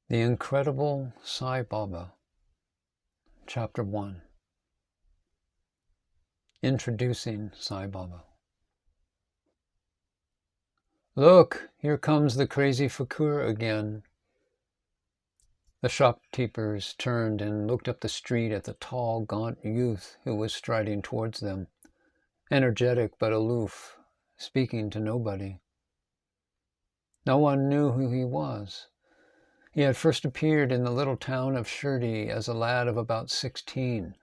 The Incredible Sai Baba, Chapter 1. Introducing Sai Baba. Look, here comes the crazy fakir again. The shopkeepers turned and looked up the street at the tall, gaunt youth who was striding towards them, energetic but aloof, speaking to nobody. No one knew who he was. He had first appeared in the little town of Shirdi as a lad of about 16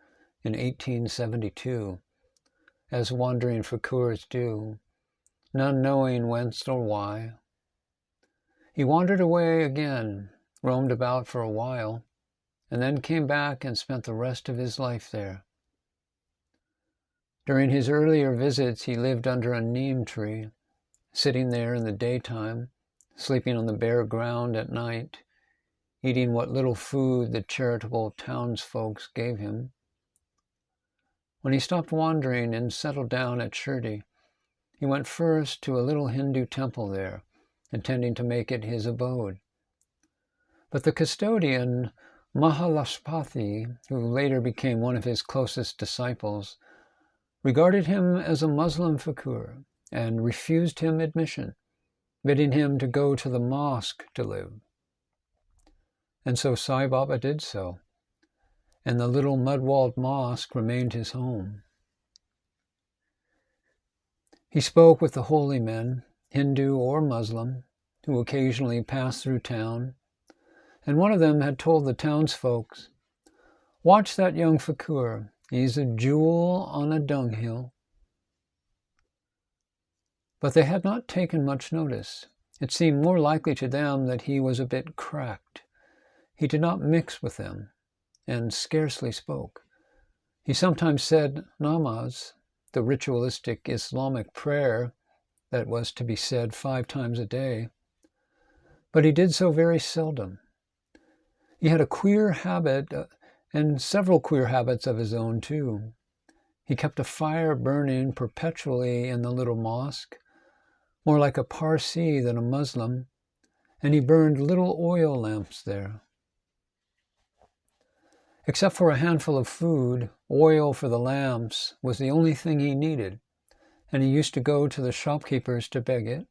in 1872, as wandering fakirs do, none knowing whence or why. He wandered away again, roamed about for a while, and then came back and spent the rest of his life there. During his earlier visits, he lived under a neem tree, sitting there in the daytime, sleeping on the bare ground at night, eating what little food the charitable townsfolk gave him. When he stopped wandering and settled down at Shirdi, he went first to a little Hindu temple there, intending to make it his abode. But the custodian, Mahasamadhi, who later became one of his closest disciples, regarded him as a Muslim fakir and refused him admission, bidding him to go to the mosque to live. And so Sai Baba did so, and the little mud-walled mosque remained his home. He spoke with the holy men, Hindu or Muslim, who occasionally passed through town, and one of them had told the townsfolk, "Watch that young fakir, he's a jewel on a dunghill." But they had not taken much notice. It seemed more likely to them that he was a bit cracked. He did not mix with them, and scarcely spoke. He sometimes said namaz, the ritualistic Islamic prayer that was to be said 5 times a day, but he did so very seldom. He had a queer habit, and several queer habits of his own too. He kept a fire burning perpetually in the little mosque, more like a Parsi than a Muslim, and he burned little oil lamps there. Except for a handful of food, oil for the lamps was the only thing he needed, and he used to go to the shopkeepers to beg it.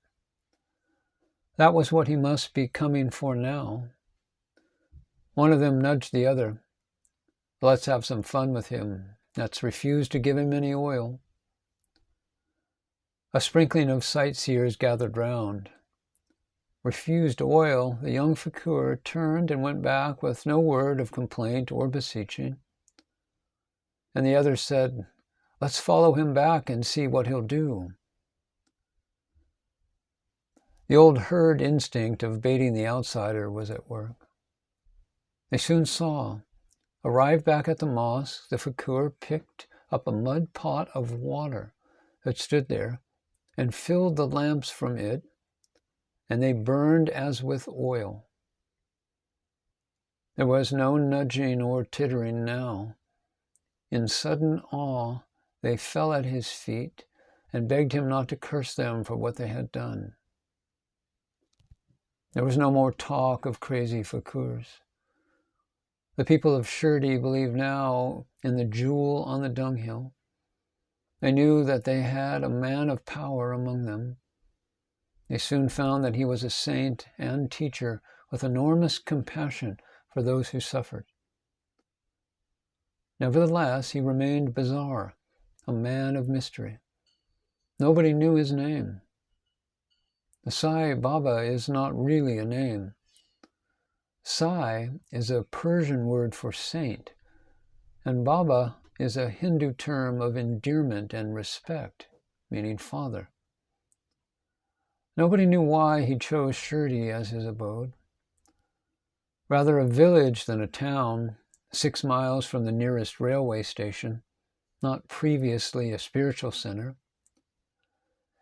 That was what he must be coming for now. One of them nudged the other. "Let's have some fun with him. Let's refuse to give him any oil." A sprinkling of sightseers gathered round. Refused oil, the young fakir turned and went back with no word of complaint or beseeching. And the others said, "Let's follow him back and see what he'll do." The old herd instinct of baiting the outsider was at work. They soon saw. Arrived back at the mosque, the fakir picked up a mud pot of water that stood there and filled the lamps from it, and they burned as with oil. There was no nudging or tittering now. In sudden awe, they fell at his feet and begged him not to curse them for what they had done. There was no more talk of crazy fakirs. The people of Shirdi believed now in the jewel on the dunghill. They knew that they had a man of power among them. They soon found that he was a saint and teacher with enormous compassion for those who suffered. Nevertheless, he remained bizarre, a man of mystery. Nobody knew his name. The Sai Baba is not really a name. Sai is a Persian word for saint, and Baba is a Hindu term of endearment and respect, meaning father. Nobody knew why he chose Shirdi as his abode. Rather a village than a town, 6 miles from the nearest railway station, not previously a spiritual center.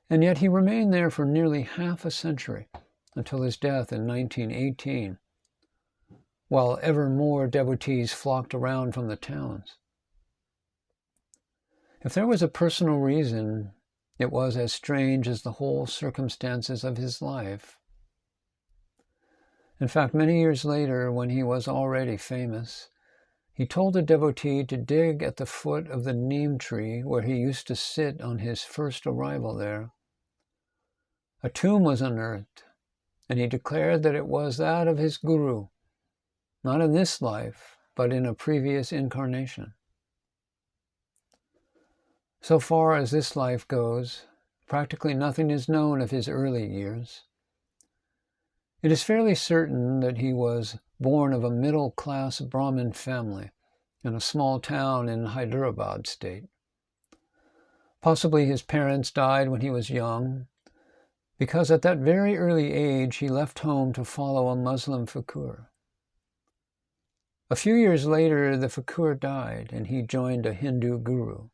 And yet he remained there for nearly half a century, until his death in 1918, while ever more devotees flocked around from the towns. If there was a personal reason, it was as strange as the whole circumstances of his life. In fact, many years later, when he was already famous, he told a devotee to dig at the foot of the neem tree where he used to sit on his first arrival there. A tomb was unearthed, and he declared that it was that of his guru, not in this life, but in a previous incarnation. So far as this life goes, practically nothing is known of his early years. It is fairly certain that he was born of a middle-class Brahmin family in a small town in Hyderabad state. Possibly his parents died when he was young, because at that very early age he left home to follow a Muslim fakir. A few years later, the fakir died, and he joined a Hindu guru.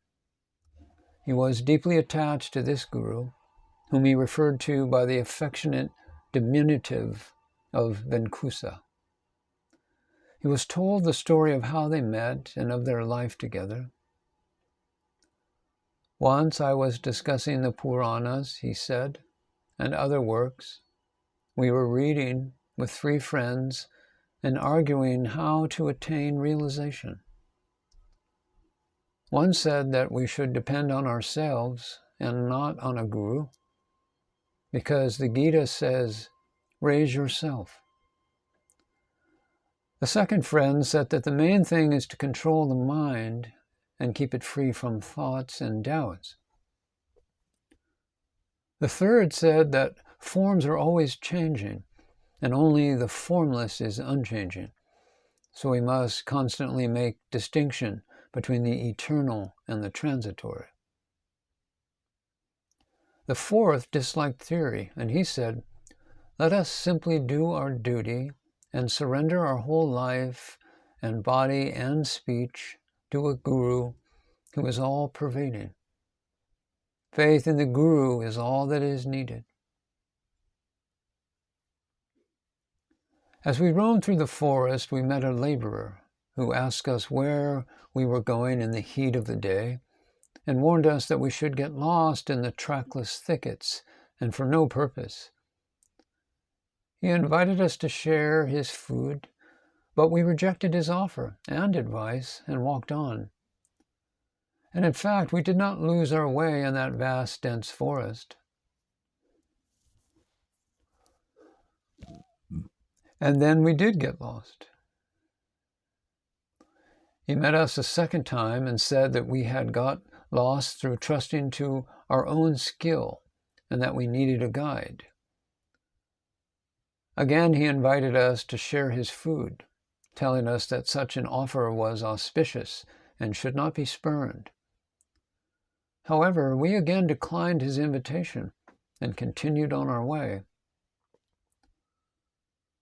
He was deeply attached to this guru, whom he referred to by the affectionate diminutive of Venkusa. He was told the story of how they met and of their life together. Once I was discussing the Puranas, he said, and other works. We were reading with 3 friends and arguing how to attain realization. One said that we should depend on ourselves and not on a guru, because the Gita says, raise yourself. The second friend said that the main thing is to control the mind and keep it free from thoughts and doubts. The third said that forms are always changing, and only the formless is unchanging. So we must constantly make distinction between the eternal and the transitory. The fourth disliked theory, and he said, let us simply do our duty and surrender our whole life and body and speech to a guru who is all-pervading. Faith in the guru is all that is needed. As we roamed through the forest, we met a laborer who asked us where we were going in the heat of the day and warned us that we should get lost in the trackless thickets and for no purpose. He invited us to share his food, but we rejected his offer and advice and walked on. And in fact, we did not lose our way in that vast, dense forest. And then we did get lost. He met us a second time and said that we had got lost through trusting to our own skill and that we needed a guide. Again, he invited us to share his food, telling us that such an offer was auspicious and should not be spurned. However, we again declined his invitation and continued on our way.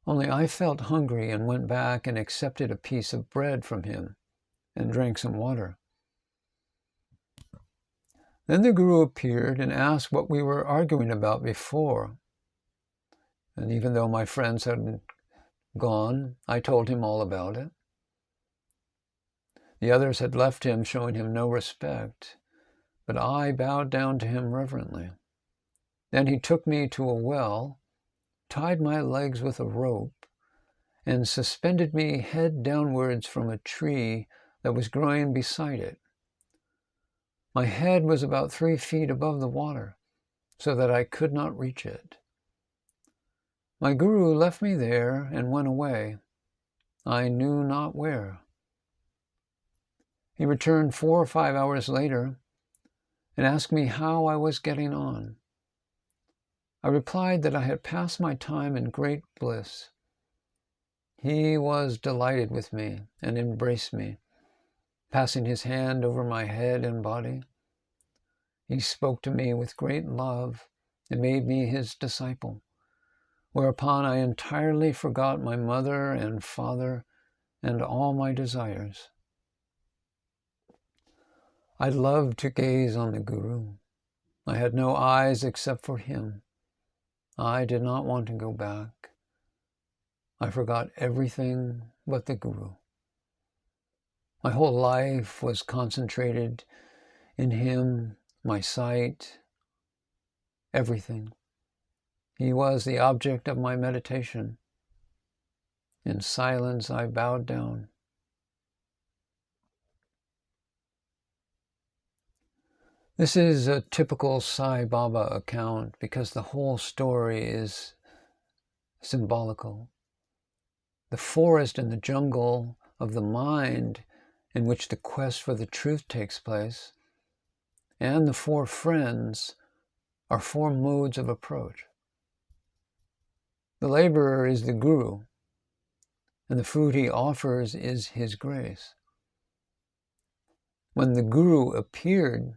Only I felt hungry and went back and accepted a piece of bread from him and drank some water. Then the guru appeared and asked what we were arguing about before. And even though my friends had gone, I told him all about it. The others had left him, showing him no respect, but I bowed down to him reverently. Then he took me to a well, tied my legs with a rope, and suspended me head downwards from a tree that was growing beside it. My head was about 3 feet above the water, so that I could not reach it. My guru left me there and went away. I knew not where. He returned 4 or 5 hours later and asked me how I was getting on. I replied that I had passed my time in great bliss. He was delighted with me and embraced me, passing his hand over my head and body. He spoke to me with great love and made me his disciple, whereupon I entirely forgot my mother and father and all my desires. I loved to gaze on the Guru. I had no eyes except for him. I did not want to go back. I forgot everything but the Guru. My whole life was concentrated in him, my sight, everything. He was the object of my meditation. In silence I bowed down. This is a typical Sai Baba account because the whole story is symbolical. The forest and the jungle of the mind in which the quest for the truth takes place, and the four friends are four modes of approach. The laborer is the guru, and the food he offers is his grace. When the guru appeared,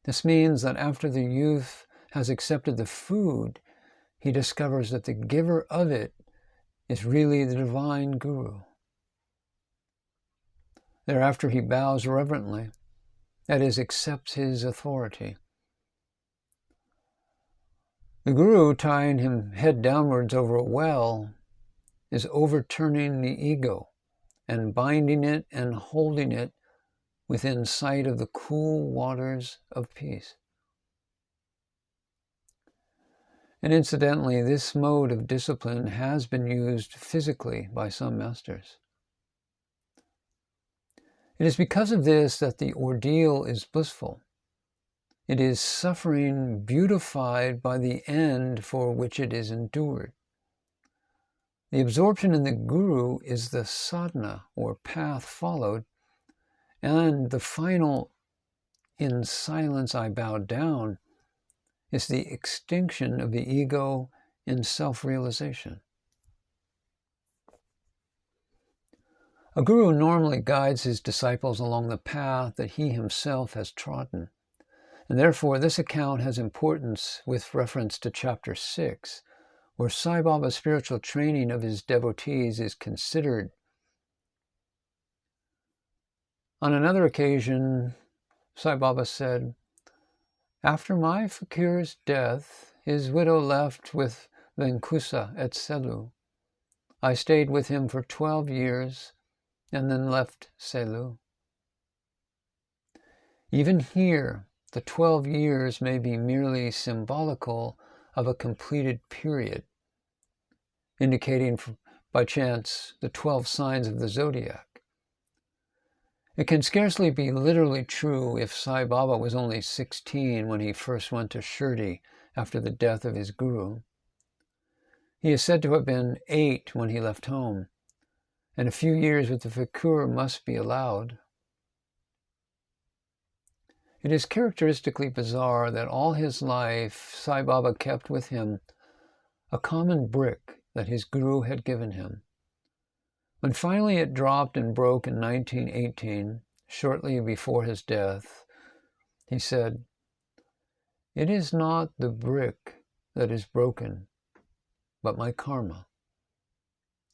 this means that after the youth has accepted the food, he discovers that the giver of it is really the divine guru. Thereafter he bows reverently, that is, accepts his authority. The guru, tying him head downwards over a well, is overturning the ego and binding it and holding it within sight of the cool waters of peace. And incidentally, this mode of discipline has been used physically by some masters. It is because of this that the ordeal is blissful. It is suffering beautified by the end for which it is endured. The absorption in the guru is the sadhana, or path followed, and the final, in silence I bowed down, is the extinction of the ego in self-realization. A guru normally guides his disciples along the path that he himself has trodden, and therefore this account has importance with reference to Chapter 6, where Sai Baba's spiritual training of his devotees is considered. On another occasion, Sai Baba said, "After my fakir's death, his widow left with Venkusa at Selu. I stayed with him for 12 years and then left Selu." Even here, the 12 years may be merely symbolical of a completed period, indicating by chance the 12 signs of the zodiac. It can scarcely be literally true if Sai Baba was only 16 when he first went to Shirdi after the death of his guru. He is said to have been 8 when he left home, and a few years with the fakir must be allowed. It is characteristically bizarre that all his life Sai Baba kept with him a common brick that his guru had given him. When finally it dropped and broke in 1918, shortly before his death, he said, "It is not the brick that is broken, but my karma.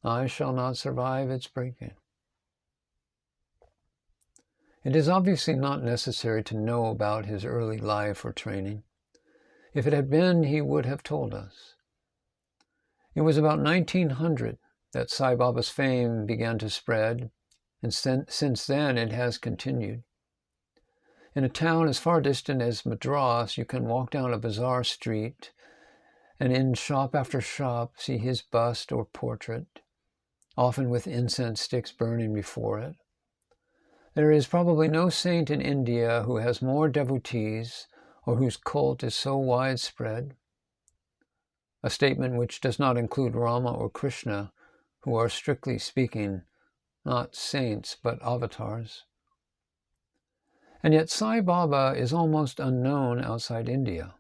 I shall not survive its breaking." It is obviously not necessary to know about his early life or training. If it had been, he would have told us. It was about 1900 that Sai Baba's fame began to spread, and since then it has continued. In a town as far distant as Madras, you can walk down a bizarre street and in shop after shop see his bust or portrait, often with incense sticks burning before it. There is probably no saint in India who has more devotees or whose cult is so widespread, a statement which does not include Rama or Krishna, who are strictly speaking not saints but avatars. And yet Sai Baba is almost unknown outside India.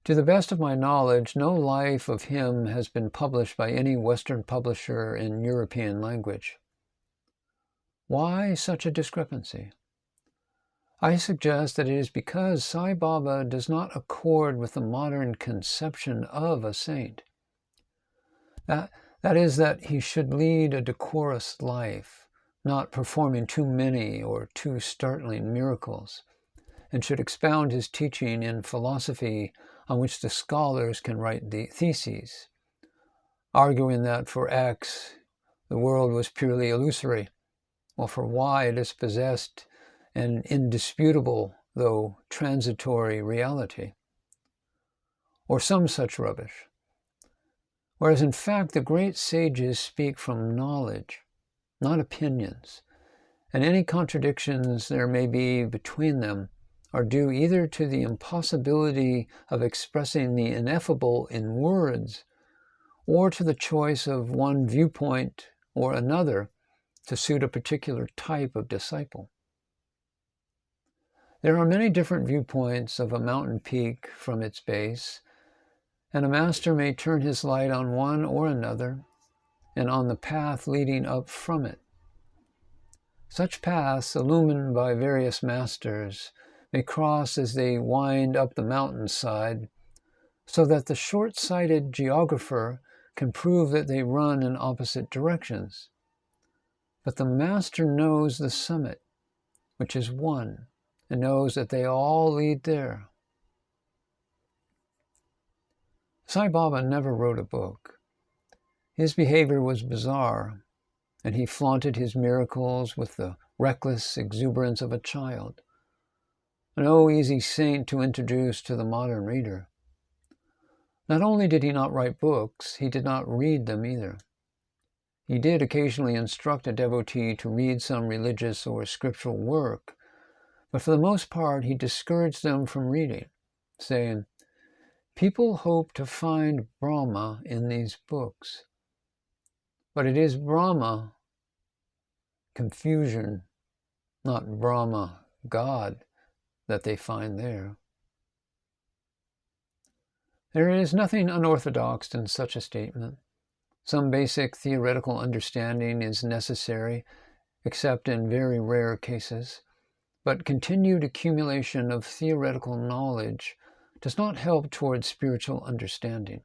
To the best of my knowledge, no life of him has been published by any Western publisher in European language. Why such a discrepancy? I suggest that it is because Sai Baba does not accord with the modern conception of a saint. That is, that he should lead a decorous life, not performing too many or too startling miracles, and should expound his teaching in philosophy on which the scholars can write the theses, arguing that for X, the world was purely illusory, while for Y it is possessed an indisputable, though transitory reality, or some such rubbish. Whereas in fact, the great sages speak from knowledge, not opinions, and any contradictions there may be between them are due either to the impossibility of expressing the ineffable in words, or to the choice of one viewpoint or another to suit a particular type of disciple. There are many different viewpoints of a mountain peak from its base, and a master may turn his light on one or another and on the path leading up from it. Such paths, illumined by various masters, may cross as they wind up the mountainside, so that the short-sighted geographer can prove that they run in opposite directions. But the master knows the summit, which is one, and knows that they all lead there. Sai Baba never wrote a book. His behavior was bizarre, and he flaunted his miracles with the reckless exuberance of a child. No easy saint to introduce to the modern reader. Not only did he not write books, he did not read them either. He did occasionally instruct a devotee to read some religious or scriptural work, but for the most part he discouraged them from reading, saying, "People hope to find Brahma in these books, but it is Brahma, confusion, not Brahma, God, that they find there." There is nothing unorthodox in such a statement. Some basic theoretical understanding is necessary, except in very rare cases, but continued accumulation of theoretical knowledge does not help towards spiritual understanding.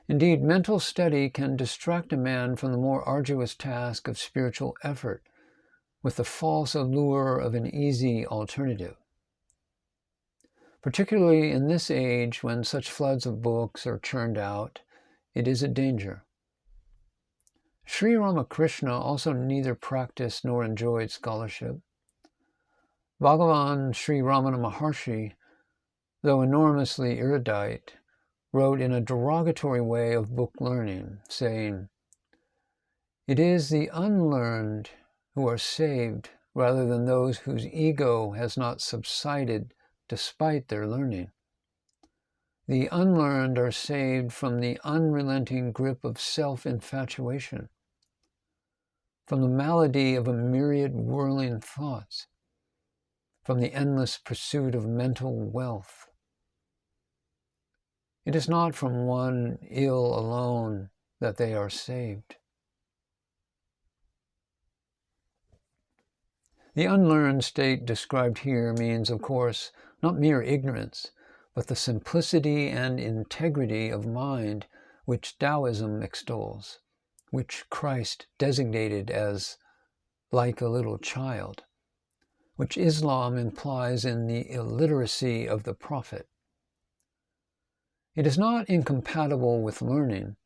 Indeed, mental study can distract a man from the more arduous task of spiritual effort with the false allure of an easy alternative. Particularly in this age when such floods of books are churned out, it is a danger. Sri Ramakrishna also neither practiced nor enjoyed scholarship. Bhagavan Sri Ramana Maharshi, though enormously erudite, wrote in a derogatory way of book learning, saying, "It is the unlearned who are saved rather than those whose ego has not subsided despite their learning. The unlearned are saved from the unrelenting grip of self-infatuation, from the malady of a myriad whirling thoughts, from the endless pursuit of mental wealth. It is not from one ill alone that they are saved." The unlearned state described here means, of course, not mere ignorance, but the simplicity and integrity of mind which Taoism extols, which Christ designated as like a little child, which Islam implies in the illiteracy of the Prophet. It is not incompatible with learning.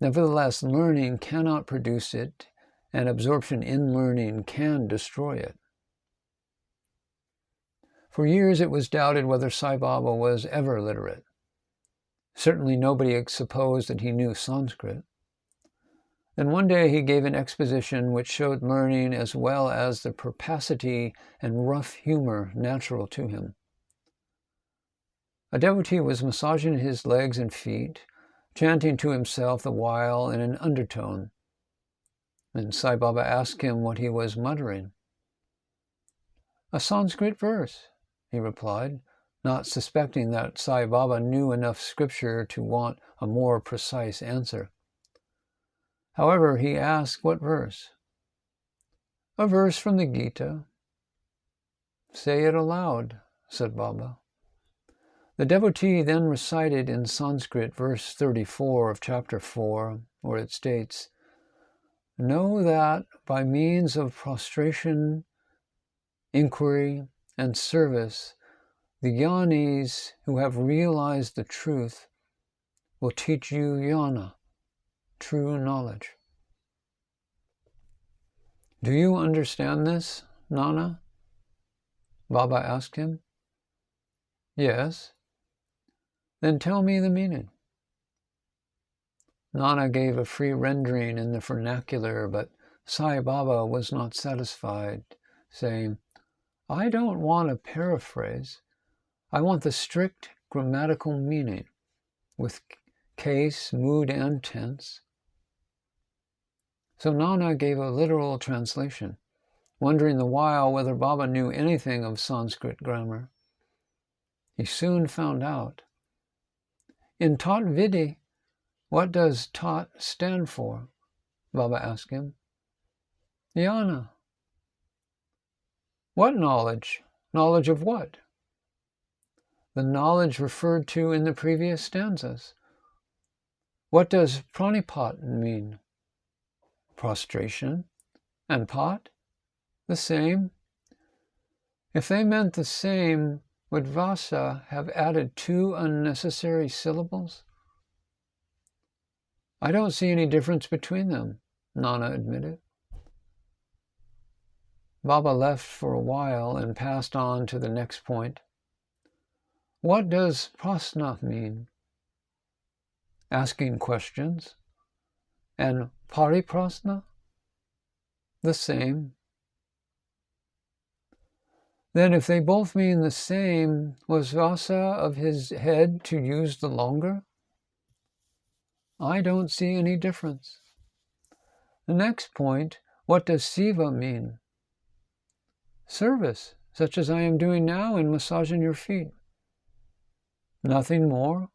Nevertheless, learning cannot produce it, and absorption in learning can destroy it. For years it was doubted whether Sai Baba was ever literate. Certainly nobody supposed that he knew Sanskrit. Then one day he gave an exposition which showed learning as well as the perspicacity and rough humor natural to him. A devotee was massaging his legs and feet, chanting to himself the while in an undertone. And Sai Baba asked him what he was muttering. "A Sanskrit verse," he replied, not suspecting that Sai Baba knew enough scripture to want a more precise answer. However, he asked what verse. "A verse from the Gita." "Say it aloud," said Baba. The devotee then recited in Sanskrit verse 34 of chapter 4, where it states, "Know that by means of prostration, inquiry, and service, the jnanis who have realized the truth will teach you jnana, true knowledge." "Do you understand this, Nana?" Baba asked him. "Yes." "Then tell me the meaning." Nana gave a free rendering in the vernacular, but Sai Baba was not satisfied, saying, "I don't want a paraphrase. I want the strict grammatical meaning, with case, mood, and tense." So Nana gave a literal translation, wondering the while whether Baba knew anything of Sanskrit grammar. He soon found out. "In Tat Vidhi, what does Tat stand for?" Baba asked him. "Jnana." "What knowledge? Knowledge of what?" "The knowledge referred to in the previous stanzas." "What does pranipat mean?" "Prostration." "And pat?" "The same." If they meant the same, would Vasa have added 2 unnecessary syllables? "I don't see any difference between them," Nana admitted. Baba left for a while and passed on to the next point. "What does prasna mean?" "Asking questions." "And pariprasna?" "The same." Then if they both mean the same, was Vasa of his head to use the longer? "I don't see any difference." The next point, what does Siva mean? "Service, such as I am doing now in massaging your feet." "Nothing more?"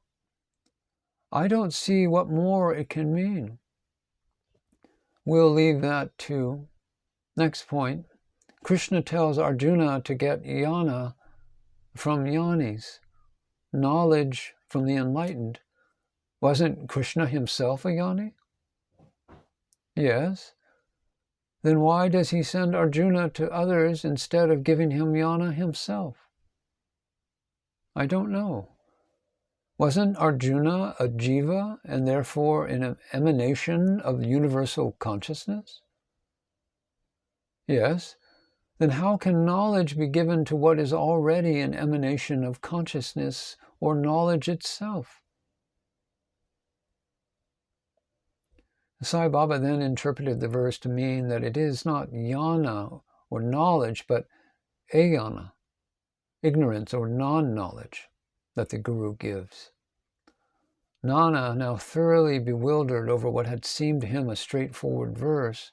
"I don't see what more it can mean." We'll leave that too. Next point. Krishna tells Arjuna to get jnana from jnanis, knowledge from the enlightened. Wasn't Krishna himself a jnani? Yes. Then why does he send Arjuna to others instead of giving him jnana himself? I don't know. Wasn't Arjuna a jiva and therefore an emanation of universal consciousness? Yes. Then how can knowledge be given to what is already an emanation of consciousness or knowledge itself? Sai Baba then interpreted the verse to mean that it is not jnana or knowledge, but ajnana, ignorance or non-knowledge, that the Guru gives. Nana, now thoroughly bewildered over what had seemed to him a straightforward verse,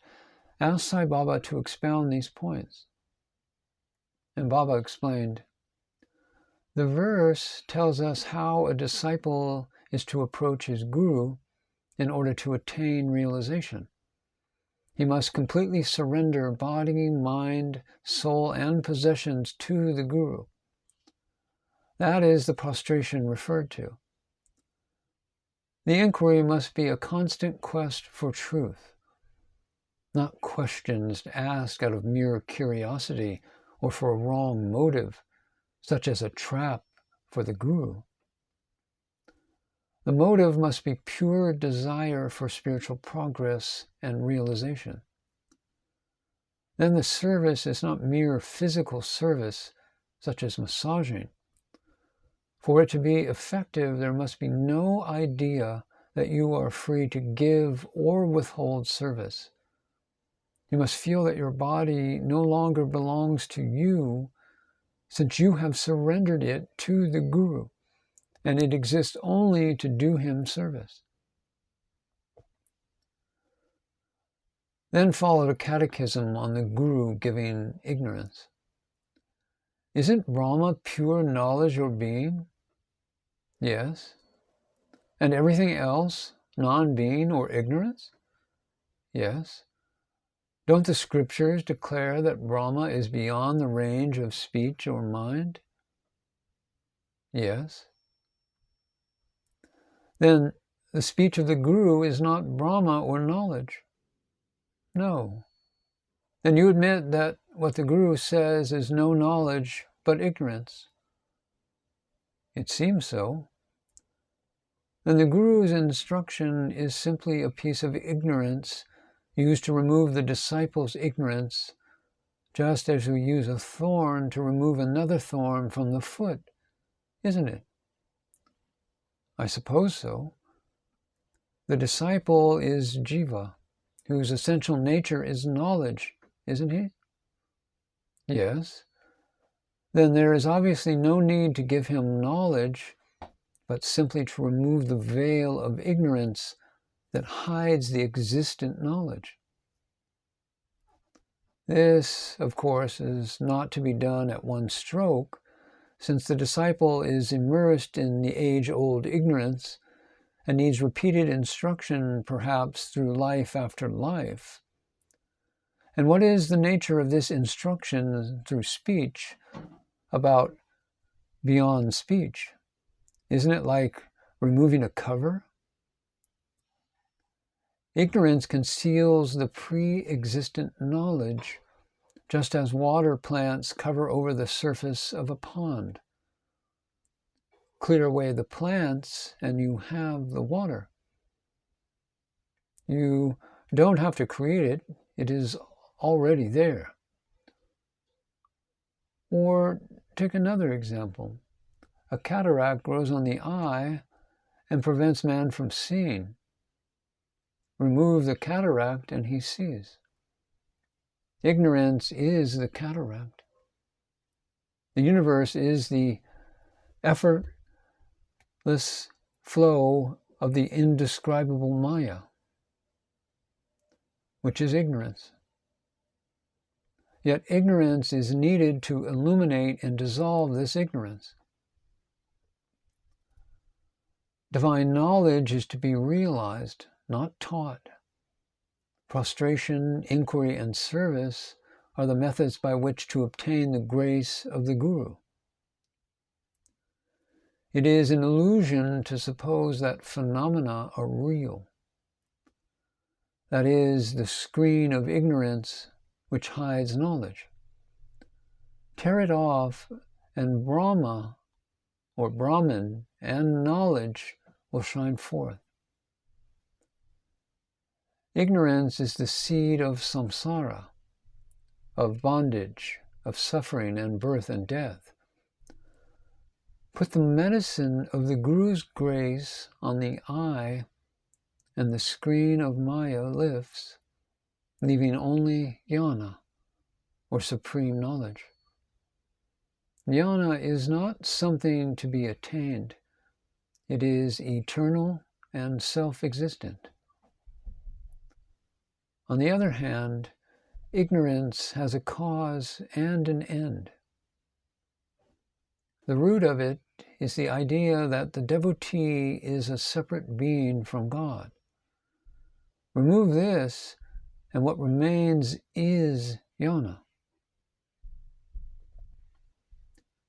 asked Sai Baba to expound these points. And Baba explained, "The verse tells us how a disciple is to approach his Guru in order to attain realization. He must completely surrender body, mind, soul, and possessions to the Guru. That is the prostration referred to. The inquiry must be a constant quest for truth, not questions asked out of mere curiosity or for a wrong motive, such as a trap for the Guru. The motive must be pure desire for spiritual progress and realization. Then the service is not mere physical service, such as massaging. For it to be effective, there must be no idea that you are free to give or withhold service. You must feel that your body no longer belongs to you, since you have surrendered it to the Guru, and it exists only to do him service." Then followed a catechism on the Guru giving ignorance. "Isn't Brahma pure knowledge or being?" Yes. "And everything else non-being or ignorance?" Yes. "Don't the scriptures declare that Brahma is beyond the range of speech or mind?" Yes. "Then the speech of the Guru is not Brahma or knowledge?" No. "Then you admit that what the Guru says is no knowledge but ignorance?" It seems so. "Then the Guru's instruction is simply a piece of ignorance used to remove the disciple's ignorance, just as we use a thorn to remove another thorn from the foot, isn't it?" I suppose so. The disciple is jiva, whose essential nature is knowledge, isn't he? Yes. Then there is obviously no need to give him knowledge, but simply to remove the veil of ignorance that hides the existent knowledge. This, of course, is not to be done at one stroke, since the disciple is immersed in the age-old ignorance and needs repeated instruction, perhaps through life after life. And what is the nature of this instruction through speech about beyond speech? Isn't it like removing a cover? Ignorance conceals the pre-existent knowledge, just as water plants cover over the surface of a pond. Clear away the plants and you have the water. You don't have to create it, it is already there. Or take another example. A cataract grows on the eye and prevents man from seeing. Remove the cataract and he sees. Ignorance is the cataract. The universe is the effortless flow of the indescribable Maya, which is ignorance. Yet ignorance is needed to illuminate and dissolve this ignorance. Divine knowledge is to be realized, not taught. Prostration, inquiry, and service are the methods by which to obtain the grace of the Guru. It is an illusion to suppose that phenomena are real. That is the screen of ignorance which hides knowledge. Tear it off and Brahma, or Brahman, and knowledge will shine forth. Ignorance is the seed of samsara, of bondage, of suffering and birth and death. Put the medicine of the Guru's grace on the eye and the screen of Maya lifts, leaving only jnana, or supreme knowledge. Jnana is not something to be attained. It is eternal and self-existent. On the other hand, ignorance has a cause and an end. The root of it is the idea that the devotee is a separate being from God. Remove this, and what remains is jnana.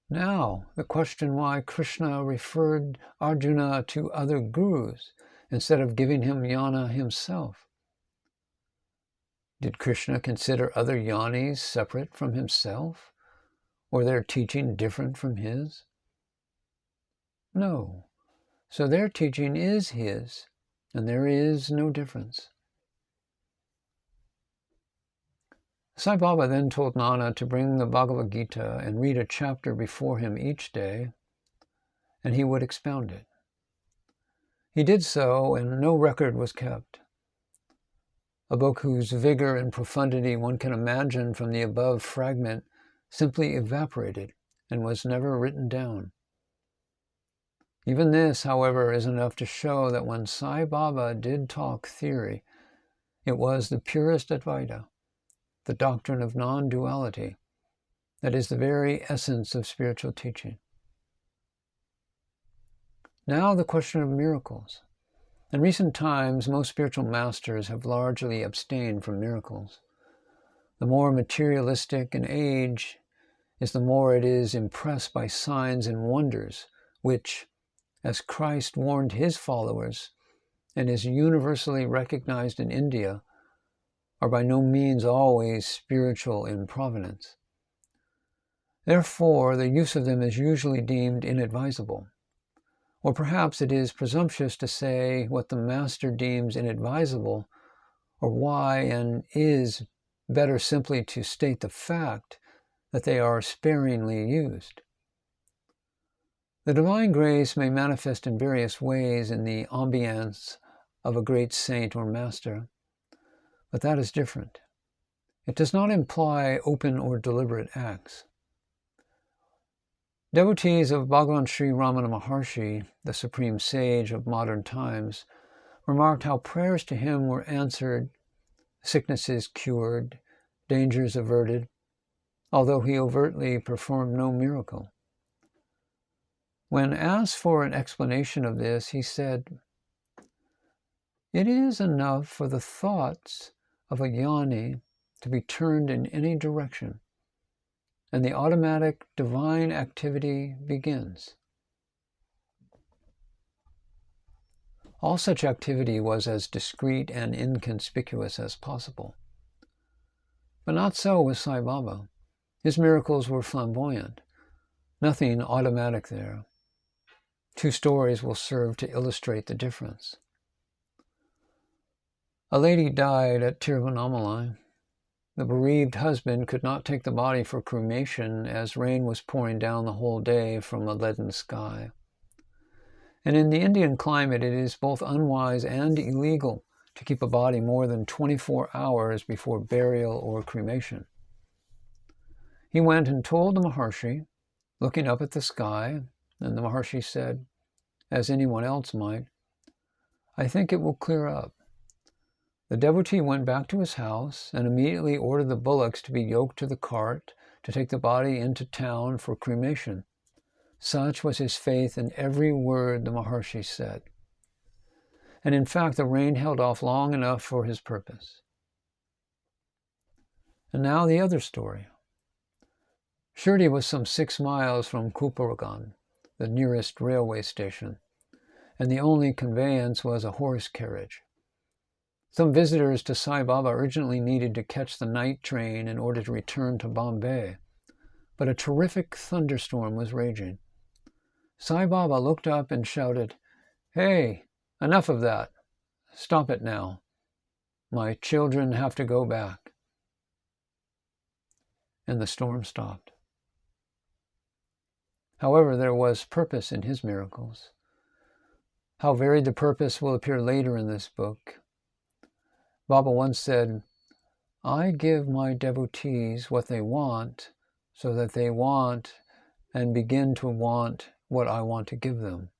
Now, the question why Krishna referred Arjuna to other gurus instead of giving him jnana himself. Did Krishna consider other jnanis separate from himself, or their teaching different from his? No. So their teaching is his, and there is no difference. Sai Baba then told Nana to bring the Bhagavad Gita and read a chapter before him each day, and he would expound it. He did so, and no record was kept. A book whose vigor and profundity one can imagine from the above fragment simply evaporated and was never written down. Even this, however, is enough to show that when Sai Baba did talk theory, it was the purest Advaita, the doctrine of non-duality, that is the very essence of spiritual teaching. Now the question of miracles. In recent times, most spiritual masters have largely abstained from miracles. The more materialistic an age is, the more it is impressed by signs and wonders, which, as Christ warned his followers, and is universally recognized in India, are by no means always spiritual in provenance. Therefore, the use of them is usually deemed inadvisable. Or perhaps it is presumptuous to say what the master deems inadvisable, or why, and is better simply to state the fact that they are sparingly used. The divine grace may manifest in various ways in the ambience of a great saint or master, but that is different. It does not imply open or deliberate acts. Devotees of Bhagavan Sri Ramana Maharshi, the supreme sage of modern times, remarked how prayers to him were answered, sicknesses cured, dangers averted, although he overtly performed no miracle. When asked for an explanation of this, he said, "It is enough for the thoughts of a jnani to be turned in any direction, and the automatic divine activity begins." All such activity was as discreet and inconspicuous as possible. But not so with Sai Baba. His miracles were flamboyant, nothing automatic there. Two stories will serve to illustrate the difference. A lady died at Tiruvannamalai. The bereaved husband could not take the body for cremation as rain was pouring down the whole day from a leaden sky. And in the Indian climate, it is both unwise and illegal to keep a body more than 24 hours before burial or cremation. He went and told the Maharshi, looking up at the sky, and the Maharshi said, as anyone else might, "I think it will clear up." The devotee went back to his house and immediately ordered the bullocks to be yoked to the cart to take the body into town for cremation. Such was his faith in every word the Maharshi said. And in fact, the rain held off long enough for his purpose. And now the other story. Shirdi was some 6 miles from Kuparagan, the nearest railway station, and the only conveyance was a horse carriage. Some visitors to Sai Baba urgently needed to catch the night train in order to return to Bombay, but a terrific thunderstorm was raging. Sai Baba looked up and shouted, "Hey, enough of that. Stop it now. My children have to go back." And the storm stopped. However, there was purpose in his miracles. How varied the purpose will appear later in this book. Baba once said, "I give my devotees what they want so that they want and begin to want what I want to give them."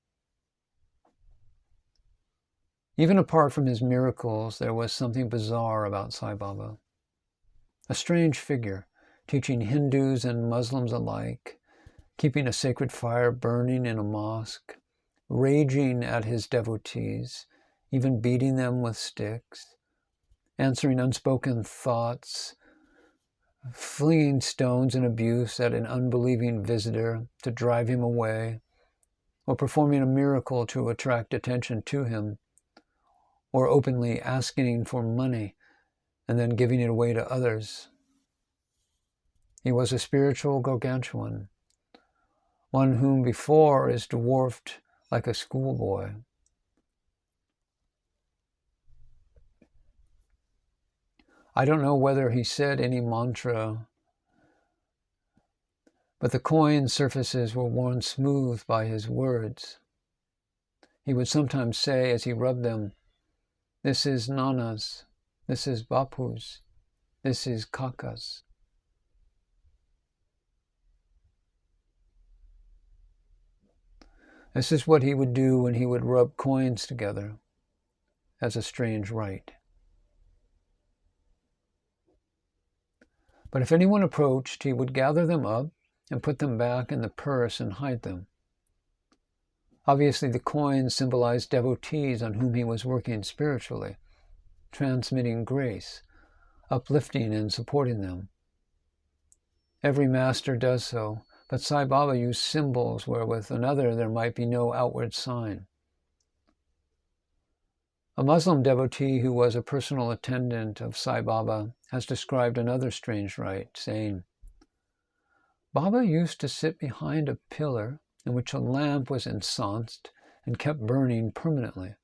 Even apart from his miracles, there was something bizarre about Sai Baba. A strange figure, teaching Hindus and Muslims alike, keeping a sacred fire burning in a mosque, raging at his devotees, even beating them with sticks, answering unspoken thoughts, flinging stones and abuse at an unbelieving visitor to drive him away, or performing a miracle to attract attention to him, or openly asking for money and then giving it away to others. He was a spiritual gargantuan, one whom before is dwarfed like a schoolboy. I don't know whether he said any mantra, but the coin surfaces were worn smooth by his words. He would sometimes say as he rubbed them, "This is Nana's, this is Bapu's, this is Kaka's." This is what he would do when he would rub coins together as a strange rite. But if anyone approached, he would gather them up and put them back in the purse and hide them. Obviously, the coins symbolized devotees on whom he was working spiritually, transmitting grace, uplifting and supporting them. Every master does so, but Sai Baba used symbols where with another there might be no outward sign. A Muslim devotee who was a personal attendant of Sai Baba has described another strange rite, saying, "Baba used to sit behind a pillar in which a lamp was ensconced and kept burning permanently.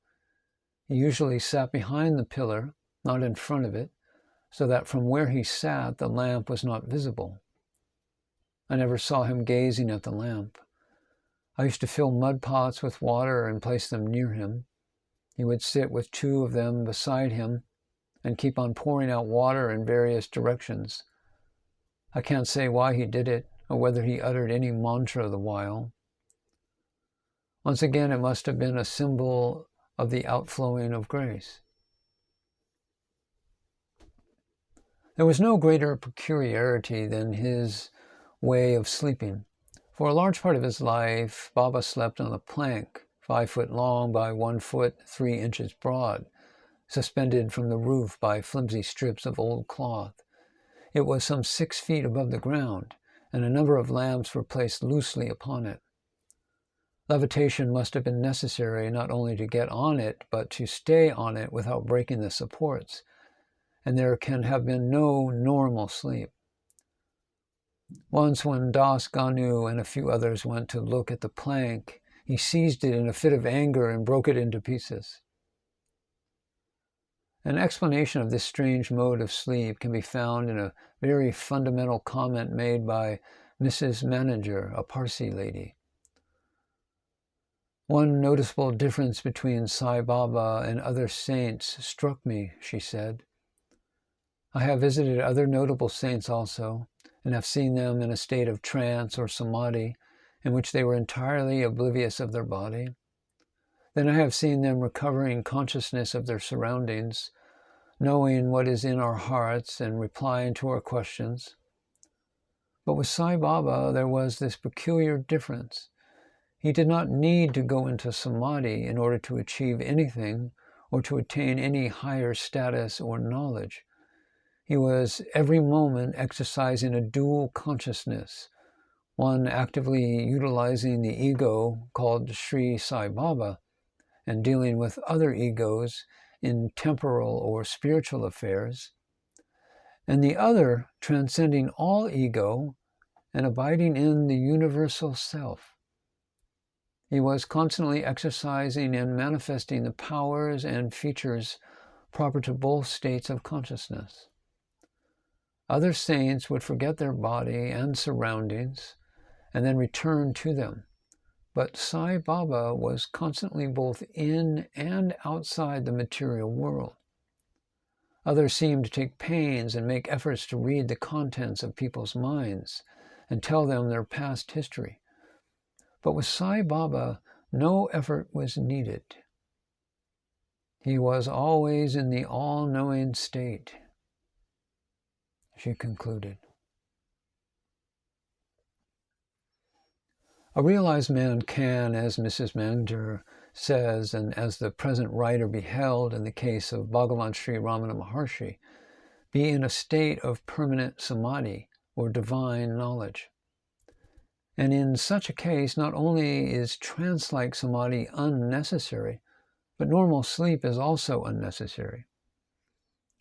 He usually sat behind the pillar, not in front of it, so that from where he sat the lamp was not visible. I never saw him gazing at the lamp. I used to fill mud pots with water and place them near him. He would sit with 2 of them beside him and keep on pouring out water in various directions. I can't say why he did it, or whether he uttered any mantra the while. Once again, it must have been a symbol of the outflowing of grace. There was no greater peculiarity than his way of sleeping. For a large part of his life, Baba slept on a plank, 5 foot long by 1 foot 3 inches broad, suspended from the roof by flimsy strips of old cloth. It was some 6 feet above the ground, and a number of lamps were placed loosely upon it. Levitation must have been necessary not only to get on it, but to stay on it without breaking the supports, and there can have been no normal sleep. Once when Das Ganu and a few others went to look at the plank, he seized it in a fit of anger and broke it into pieces. An explanation of this strange mode of sleep can be found in a very fundamental comment made by Mrs. Manager, a Parsi lady. One noticeable difference between Sai Baba and other saints struck me, she said. I have visited other notable saints also, and have seen them in a state of trance or samadhi in which they were entirely oblivious of their body. Then I have seen them recovering consciousness of their surroundings, knowing what is in our hearts and replying to our questions. But with Sai Baba there was this peculiar difference. He did not need to go into samadhi in order to achieve anything or to attain any higher status or knowledge. He was every moment exercising a dual consciousness, one actively utilizing the ego called Sri Sai Baba and dealing with other egos in temporal or spiritual affairs, and the other transcending all ego and abiding in the universal self. He was constantly exercising and manifesting the powers and features proper to both states of consciousness. Other saints would forget their body and surroundings and then return to them. But Sai Baba was constantly both in and outside the material world. Others seemed to take pains and make efforts to read the contents of people's minds and tell them their past history. But with Sai Baba, no effort was needed. He was always in the all-knowing state, she concluded. A realized man can, as Mrs. Manger says, and as the present writer beheld in the case of Bhagavan Sri Ramana Maharshi, be in a state of permanent samadhi or divine knowledge. And in such a case, not only is trance-like samadhi unnecessary, but normal sleep is also unnecessary.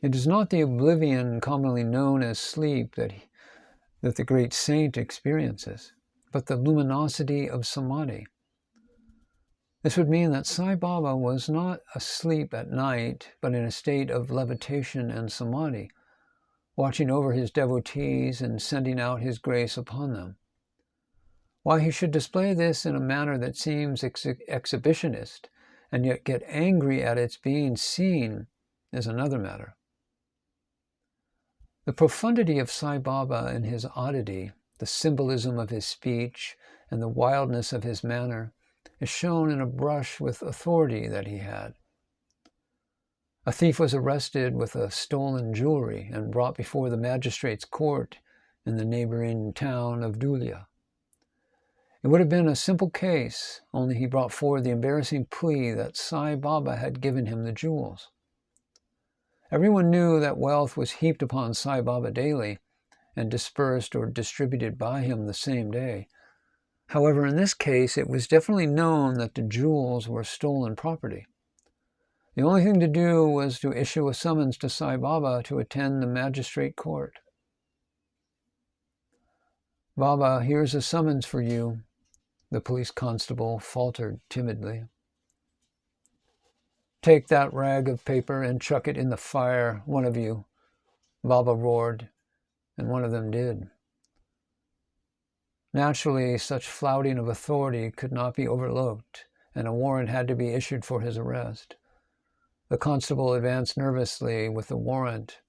It is not the oblivion commonly known as sleep that the great saint experiences, but the luminosity of samadhi. This would mean that Sai Baba was not asleep at night, but in a state of levitation and samadhi, watching over his devotees and sending out his grace upon them. Why he should display this in a manner that seems exhibitionist and yet get angry at its being seen is another matter. The profundity of Sai Baba and his oddity, the symbolism of his speech, and the wildness of his manner is shown in a brush with authority that he had. A thief was arrested with a stolen jewelry and brought before the magistrate's court in the neighboring town of Dhulia. It would have been a simple case, only he brought forward the embarrassing plea that Sai Baba had given him the jewels. Everyone knew that wealth was heaped upon Sai Baba daily and dispersed or distributed by him the same day. However, in this case, it was definitely known that the jewels were stolen property. The only thing to do was to issue a summons to Sai Baba to attend the magistrate court. "Baba, here's a summons for you," the police constable faltered timidly. "Take that rag of paper and chuck it in the fire, one of you," Baba roared, and one of them did. Naturally, such flouting of authority could not be overlooked, and a warrant had to be issued for his arrest. The constable advanced nervously with the warrant.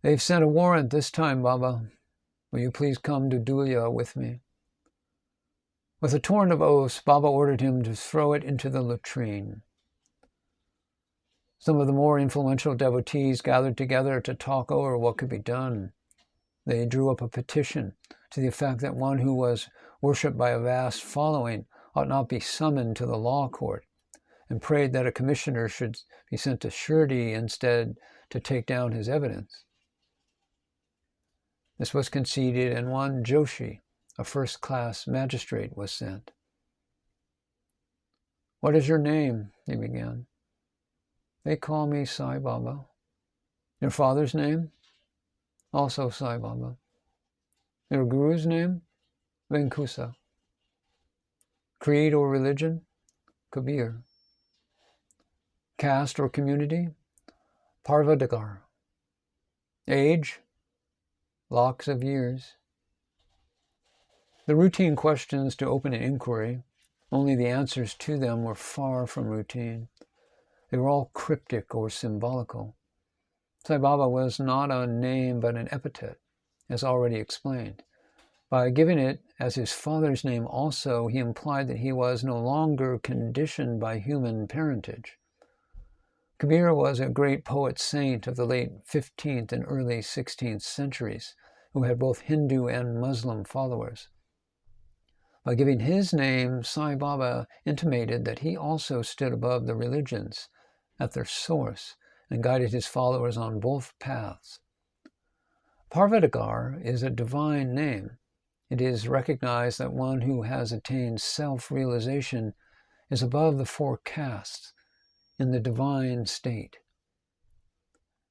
"They've sent a warrant this time, Baba. Will you please come to Dulya with me?" With a torrent of oaths, Baba ordered him to throw it into the latrine. Some of the more influential devotees gathered together to talk over what could be done. They drew up a petition to the effect that one who was worshipped by a vast following ought not be summoned to the law court, and prayed that a commissioner should be sent to Shirdi instead to take down his evidence. This was conceded, and one Joshi, a first-class magistrate, was sent. "What is your name?" he began. "They call me Sai Baba." "Your father's name?" "Also Sai Baba." "Your guru's name?" "Venkusa." "Creed or religion?" "Kabir." "Caste or community?" "Parvadagar." "Age?" "Lakhs of years." The routine questions to open an inquiry, only the answers to them were far from routine. They were all cryptic or symbolical. Sai Baba was not a name but an epithet, as already explained. By giving it as his father's name also, he implied that he was no longer conditioned by human parentage. Kabir was a great poet-saint of the late 15th and early 16th centuries, who had both Hindu and Muslim followers. By giving his name, Sai Baba intimated that he also stood above the religions at their source and guided his followers on both paths. Parvadagar is a divine name. It is recognized that one who has attained self-realization is above the four castes in the divine state.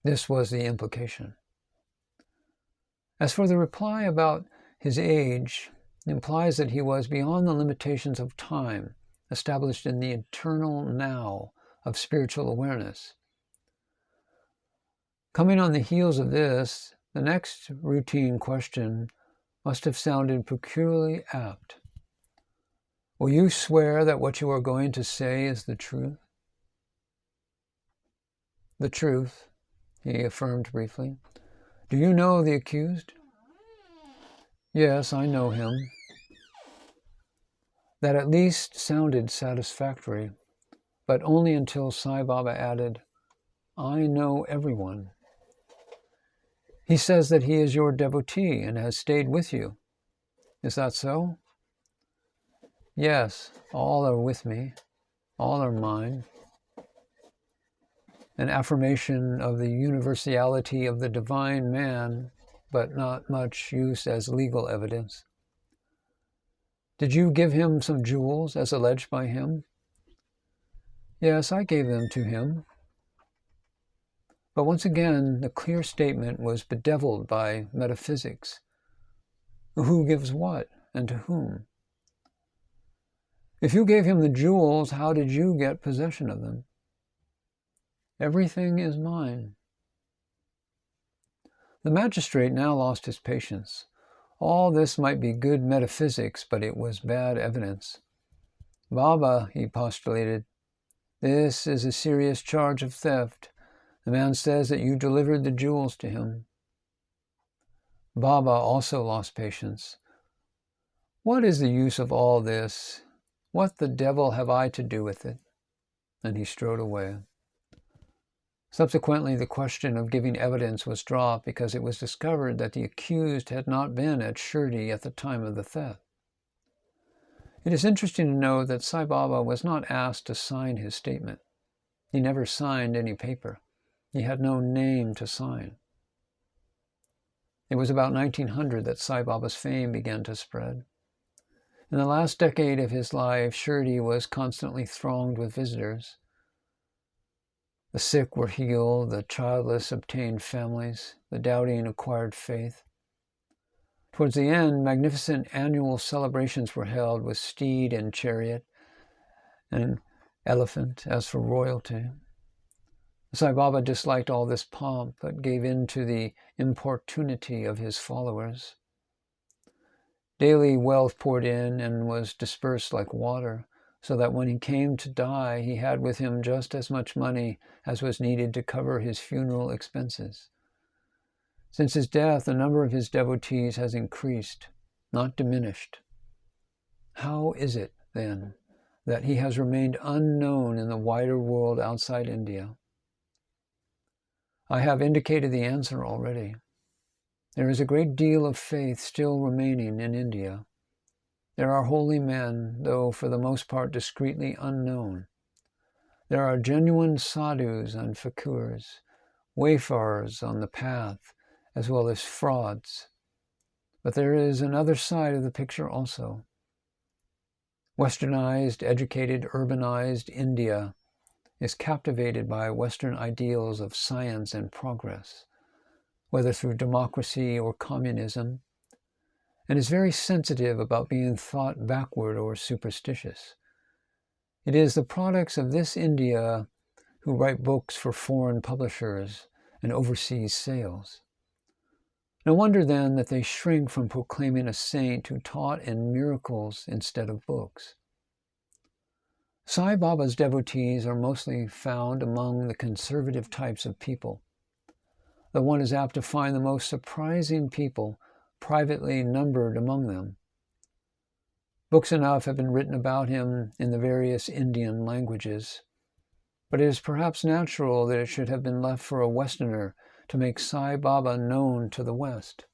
This was the implication. As for the reply about his age, it implies that he was beyond the limitations of time, established in the eternal now of spiritual awareness. Coming on the heels of this, the next routine question must have sounded peculiarly apt. "Will you swear that what you are going to say is the truth?" "The truth," he affirmed briefly. "Do you know the accused?" "Yes, I know him." That at least sounded satisfactory, but only until Sai Baba added, "I know everyone." "He says that he is your devotee and has stayed with you. Is that so?" "Yes, all are with me. All are mine." An affirmation of the universality of the divine man, but not much use as legal evidence. "Did you give him some jewels, as alleged by him?" "Yes, I gave them to him." But once again, the clear statement was bedeviled by metaphysics. Who gives what, and to whom? "If you gave him the jewels, how did you get possession of them?" "Everything is mine." The magistrate now lost his patience. All this might be good metaphysics, but it was bad evidence. "Baba," he postulated, "this is a serious charge of theft. The man says that you delivered the jewels to him." Baba also lost patience. "What is the use of all this? What the devil have I to do with it?" And he strode away. Subsequently, the question of giving evidence was dropped because it was discovered that the accused had not been at Shirdi at the time of the theft. It is interesting to note that Sai Baba was not asked to sign his statement. He never signed any paper. He had no name to sign. It was about 1900 that Sai Baba's fame began to spread. In the last decade of his life, Shirdi was constantly thronged with visitors. The sick were healed, the childless obtained families, the doubting acquired faith. Towards the end, magnificent annual celebrations were held with steed and chariot and elephant as for royalty. Sai Baba disliked all this pomp, but gave in to the importunity of his followers. Daily wealth poured in and was dispersed like water. so that when he came to die, he had with him just as much money as was needed to cover his funeral expenses. Since his death, the number of his devotees has increased, not diminished. How is it, then, that he has remained unknown in the wider world outside India? I have indicated the answer already. There is a great deal of faith still remaining in India. There are holy men, though for the most part discreetly unknown. There are genuine sadhus and fakirs, wayfarers on the path, as well as frauds. But there is another side of the picture also. Westernized, educated, urbanized India is captivated by Western ideals of science and progress, whether through democracy or communism, and is very sensitive about being thought backward or superstitious. It is the products of this India who write books for foreign publishers and overseas sales. No wonder then that they shrink from proclaiming a saint who taught in miracles instead of books. Sai Baba's devotees are mostly found among the conservative types of people, though one is apt to find the most surprising people privately numbered among them. Books enough have been written about him in the various Indian languages, but it is perhaps natural that it should have been left for a Westerner to make Sai Baba known to the West.